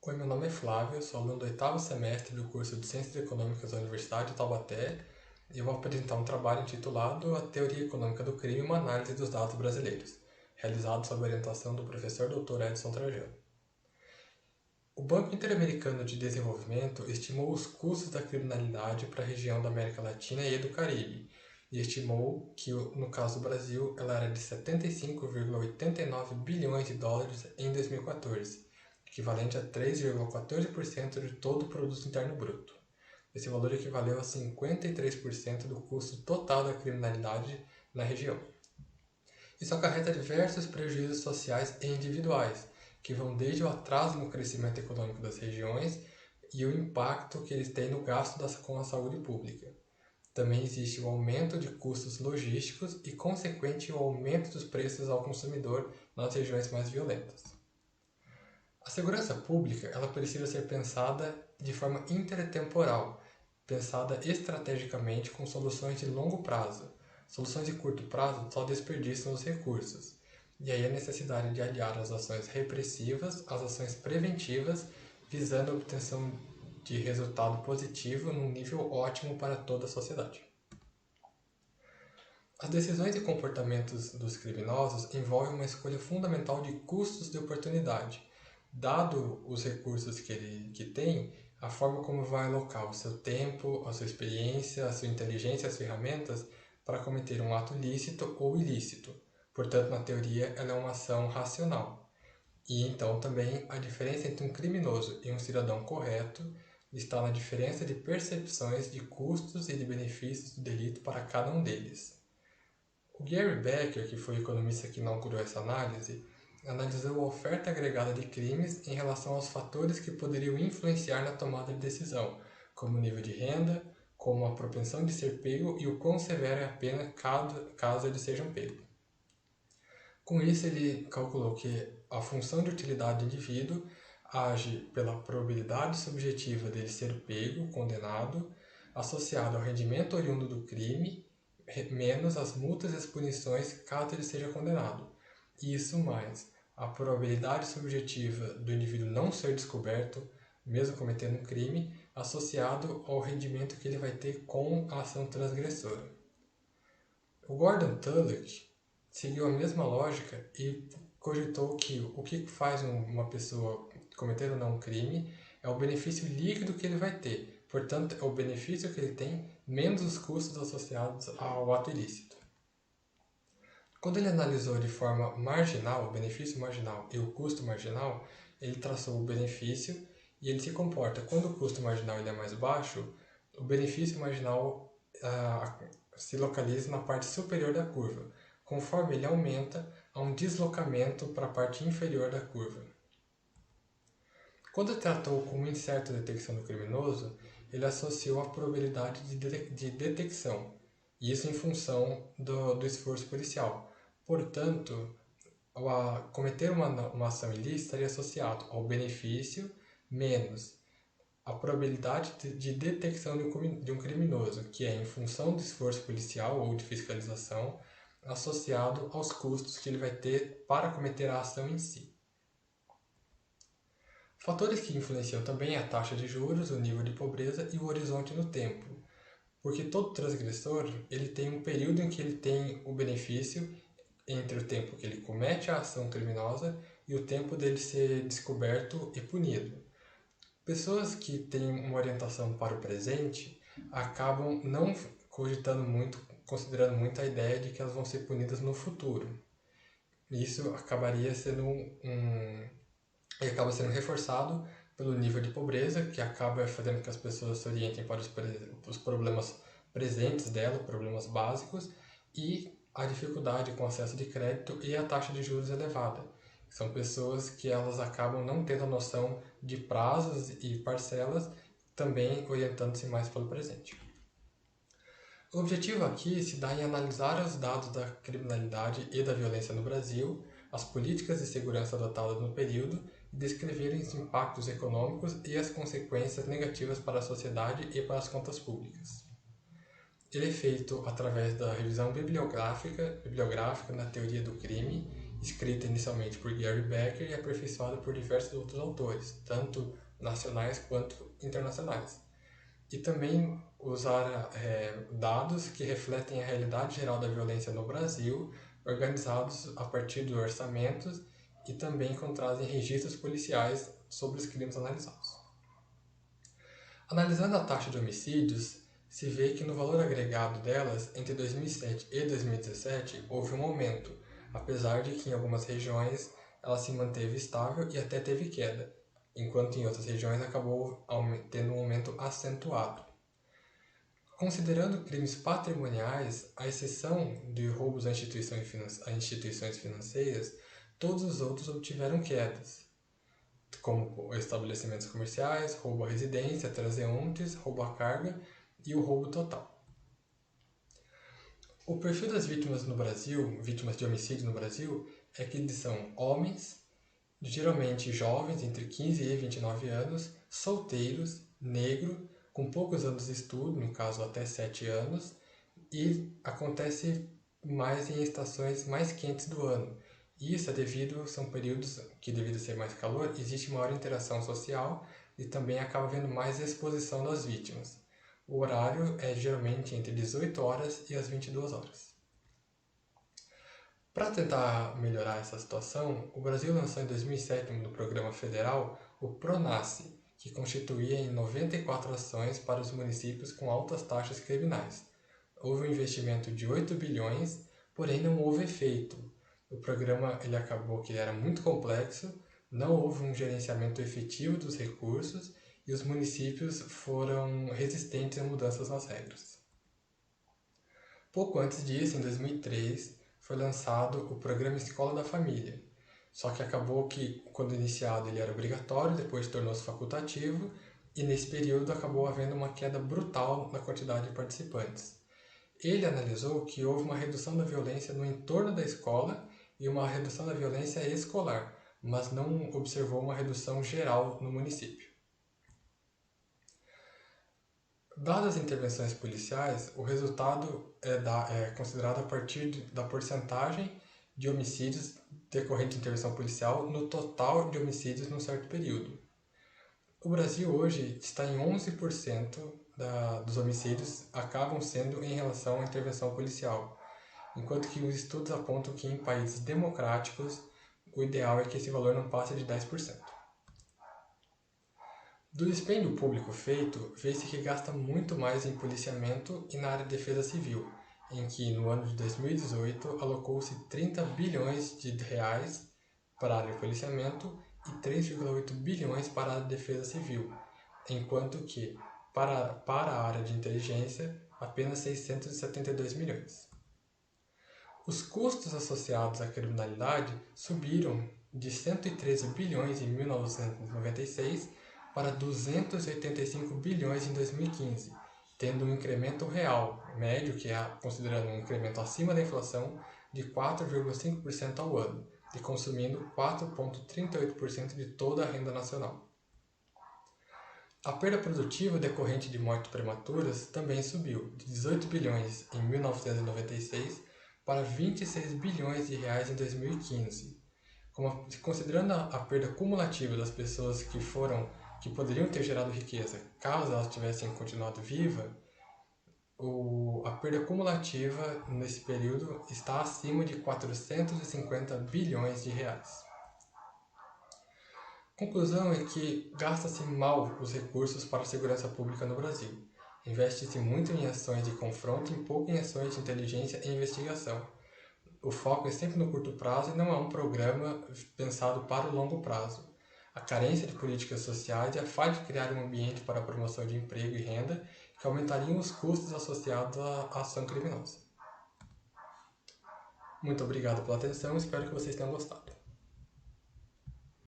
Oi, meu nome é Flávio, sou aluno do oitavo semestre do curso de Ciências Econômicas da Universidade de Taubaté e eu vou apresentar um trabalho intitulado A Teoria Econômica do Crime e uma Análise dos Dados Brasileiros, realizado sob a orientação do professor Dr. Edson Trajano. O Banco Interamericano de Desenvolvimento estimou os custos da criminalidade para a região da América Latina e do Caribe, e estimou que, no caso do Brasil, ela era de 75,89 bilhões de dólares em 2014, equivalente a 3,14% de todo o produto interno bruto. Esse valor equivaleu a 53% do custo total da criminalidade na região. Isso acarreta diversos prejuízos sociais e individuais, que vão desde o atraso no crescimento econômico das regiões e o impacto que eles têm no gasto com a saúde pública. Também existe o aumento de custos logísticos e, consequente, o aumento dos preços ao consumidor nas regiões mais violentas. A segurança pública ela precisa ser pensada de forma intertemporal, pensada estrategicamente com soluções de longo prazo. Soluções de curto prazo só desperdiçam os recursos. E aí a necessidade de aliar as ações repressivas às ações preventivas, visando a obtenção de resultado positivo num nível ótimo para toda a sociedade. As decisões e comportamentos dos criminosos envolvem uma escolha fundamental de custos de oportunidade. Dado os recursos que ele tem, a forma como vai alocar o seu tempo, a sua experiência, a sua inteligência, as ferramentas para cometer um ato lícito ou ilícito. Portanto, na teoria, ela é uma ação racional. E então também a diferença entre um criminoso e um cidadão correto está na diferença de percepções de custos e de benefícios do delito para cada um deles. O Gary Becker, que foi o economista que inaugurou essa análise, analisou a oferta agregada de crimes em relação aos fatores que poderiam influenciar na tomada de decisão, como o nível de renda, como a propensão de ser pego e o quão severa é a pena caso eles sejam pegos. Com isso, ele calculou que a função de utilidade do indivíduo age pela probabilidade subjetiva dele ser pego, condenado, associado ao rendimento oriundo do crime, menos as multas e as punições caso ele seja condenado. Isso mais a probabilidade subjetiva do indivíduo não ser descoberto, mesmo cometendo um crime, associado ao rendimento que ele vai ter com a ação transgressora. O Gordon Tullock seguiu a mesma lógica e cogitou que o que faz uma pessoa cometer ou não um crime é o benefício líquido que ele vai ter. Portanto, é o benefício que ele tem menos os custos associados ao ato ilícito. Quando ele analisou de forma marginal, o benefício marginal e o custo marginal, ele traçou o benefício e ele se comporta. Quando o custo marginal ele é mais baixo, o benefício marginal se localiza na parte superior da curva. Conforme ele aumenta, há um deslocamento para a parte inferior da curva. Quando tratou com incerta detecção do criminoso, ele associou a probabilidade de detecção, e isso em função do esforço policial. Portanto, cometer uma ação ilícita estaria associado ao benefício menos a probabilidade de detecção de um criminoso, que é em função do esforço policial ou de fiscalização, associado aos custos que ele vai ter para cometer a ação em si. Fatores que influenciam também a taxa de juros, o nível de pobreza e o horizonte no tempo, porque todo transgressor ele tem um período em que ele tem o benefício entre o tempo que ele comete a ação criminosa e o tempo dele ser descoberto e punido. Pessoas que têm uma orientação para o presente acabam não cogitando muito, considerando muito a ideia de que elas vão ser punidas no futuro. Isso acabaria sendo acaba sendo reforçado pelo nível de pobreza, que acaba fazendo que as pessoas se orientem para os problemas presentes dela, problemas básicos, e a dificuldade com acesso de crédito e a taxa de juros elevada. São pessoas que elas acabam não tendo a noção de prazos e parcelas, também orientando-se mais pelo presente. O objetivo aqui se dá em analisar os dados da criminalidade e da violência no Brasil, as políticas de segurança adotadas no período e descrever os impactos econômicos e as consequências negativas para a sociedade e para as contas públicas. Ele é feito através da revisão bibliográfica na teoria do crime escrita inicialmente por Gary Becker e aperfeiçoada por diversos outros autores, tanto nacionais quanto internacionais. E também usar dados que refletem a realidade geral da violência no Brasil, organizados a partir de orçamentos e também com trazem registros policiais sobre os crimes analisados. Analisando a taxa de homicídios, se vê que no valor agregado delas, entre 2007 e 2017, houve um aumento, apesar de que em algumas regiões ela se manteve estável e até teve queda, enquanto em outras regiões acabou tendo um aumento acentuado. Considerando crimes patrimoniais, à exceção de roubos a instituições financeiras, todos os outros obtiveram quedas, como estabelecimentos comerciais, roubo à residência, transeuntes, roubo à carga e o roubo total. O perfil das vítimas no Brasil, vítimas de homicídio no Brasil, é que eles são homens, geralmente jovens, entre 15 e 29 anos, solteiros, negro, com poucos anos de estudo, no caso até 7 anos, e acontece mais em estações mais quentes do ano. Isso é são períodos que, devido ser mais calor, existe maior interação social e também acaba havendo mais exposição das vítimas. O horário é geralmente entre 18 horas e as 22 horas. Para tentar melhorar essa situação, o Brasil lançou em 2007 no programa federal o PRONASSE, que constituía em 94 ações para os municípios com altas taxas criminais. Houve um investimento de 8 bilhões, porém não houve efeito. O programa acabou que era muito complexo, não houve um gerenciamento efetivo dos recursos e os municípios foram resistentes a mudanças nas regras. Pouco antes disso, em 2003, foi lançado o programa Escola da Família. Só que acabou que, quando iniciado, ele era obrigatório, depois tornou-se facultativo, e nesse período acabou havendo uma queda brutal na quantidade de participantes. Ele analisou que houve uma redução da violência no entorno da escola e uma redução da violência escolar, mas não observou uma redução geral no município. Dadas as intervenções policiais, o resultado é considerado a partir da porcentagem de homicídios decorrente de intervenção policial no total de homicídios num certo período. O Brasil hoje está em 11% dos homicídios acabam sendo em relação à intervenção policial, enquanto que os estudos apontam que em países democráticos o ideal é que esse valor não passe de 10%. Do dispêndio público feito, vê-se que gasta muito mais em policiamento e na área de defesa civil, em que no ano de 2018 alocou-se 30 bilhões de reais para a área de policiamento e 3,8 bilhões para a área de defesa civil, enquanto que para a área de inteligência apenas 672 milhões. Os custos associados à criminalidade subiram de 113 bilhões em 1996 para 285 bilhões em 2015, tendo um incremento real, médio, que é considerando um incremento acima da inflação, de 4,5% ao ano, e consumindo 4,38% de toda a renda nacional. A perda produtiva decorrente de mortes prematuras também subiu, de 18 bilhões em 1996 para 26 bilhões de reais em 2015. Considerando a perda cumulativa das pessoas que poderiam ter gerado riqueza caso elas tivessem continuado vivas, a perda cumulativa nesse período está acima de 450 bilhões de reais. Conclusão é que gasta-se mal os recursos para a segurança pública no Brasil. Investe-se muito em ações de confronto e pouco em ações de inteligência e investigação. O foco é sempre no curto prazo e não é um programa pensado para o longo prazo. A carência de políticas sociais e a falta de criar um ambiente para a promoção de emprego e renda que aumentariam os custos associados à ação criminosa. Muito obrigado pela atenção, espero que vocês tenham gostado.